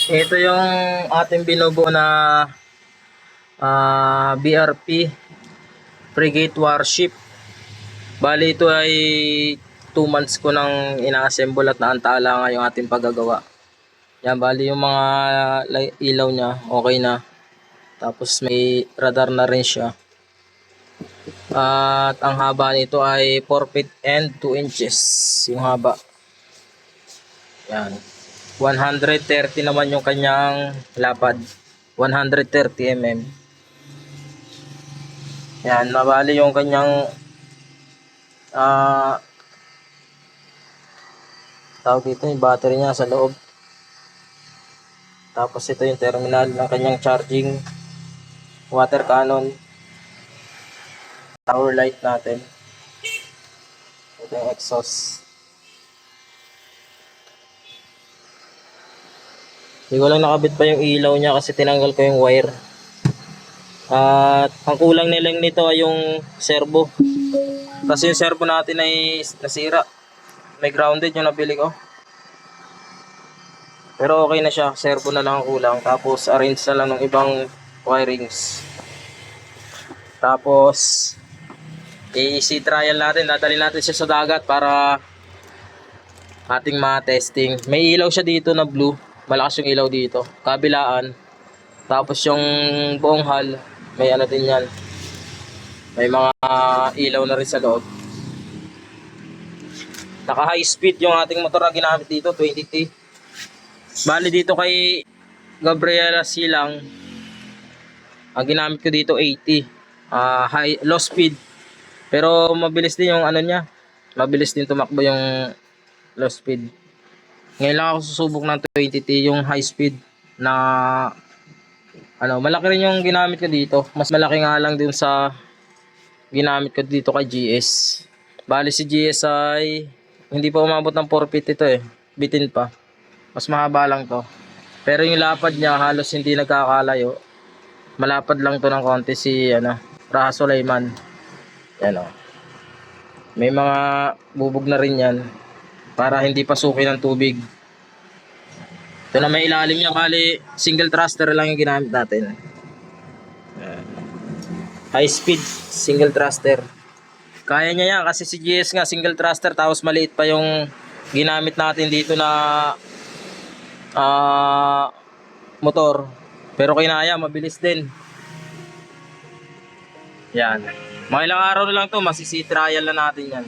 Ito yung ating binubuo na BRP frigate warship. Bali ito ay 2 months ko nang ina-assemble at naantala nga yung ating paggagawa. Yan, bali yung mga ilaw niya okay na. Tapos may radar na rin siya. At ang haba nito ay 4 feet and 2 inches yung haba. Yan. 130 naman yung kanyang lapad. 130 mm. Yan, nabali yung kanyang tawag dito yung battery niya sa loob. Tapos ito yung terminal ng kanyang charging, water cannon, tower light natin. Ito yung exhaust. Hindi ko lang nakabit pa yung ilaw niya kasi tinanggal ko yung wire. At ang kulang nilang nito ay yung servo. Kasi yung servo natin ay nasira. May grounded yung nabili ko. Pero okay na siya. Servo na lang ang kulang. Tapos arrange na lang ng ibang wirings. Tapos i-sea trial natin. Dadali natin siya sa dagat para ating ma-testing. May ilaw siya dito na blue. Malakas yung ilaw dito. Kabilaan. Tapos yung buong hull, may ano din yan. May mga ilaw na rin sa loob. Naka high speed yung ating motor na ginamit dito, 20T. Bali dito kay Gabriela Silang, ang ginamit ko dito 80. Low speed. Pero mabilis din yung ano niya. Mabilis din tumakbo yung low speed. Ngayon lang ako susubok ng 20T, yung high speed na ano, malaki rin yung ginamit ko dito. Mas malaki nga lang dun sa ginamit ko dito kay GS. Bali si GS ay hindi pa umabot ng 4 feet ito eh. Bitin pa. Mas mahaba lang to. Pero yung lapad niya halos hindi nagkakalayo. Malapad lang to ng konti si ano, Raha Sulaiman. Yan o. May mga bubog na rin yan para hindi pasukin ng tubig. Ito na may ilalim niya, bali single thruster lang yung ginamit natin. High speed single thruster. Kaya niya yan kasi si GS nga single thruster tapos maliit pa yung ginamit natin dito na motor. Pero kinaya, mabilis din. Yan. Mga ilang araw na lang to, masisi-trial na natin yan.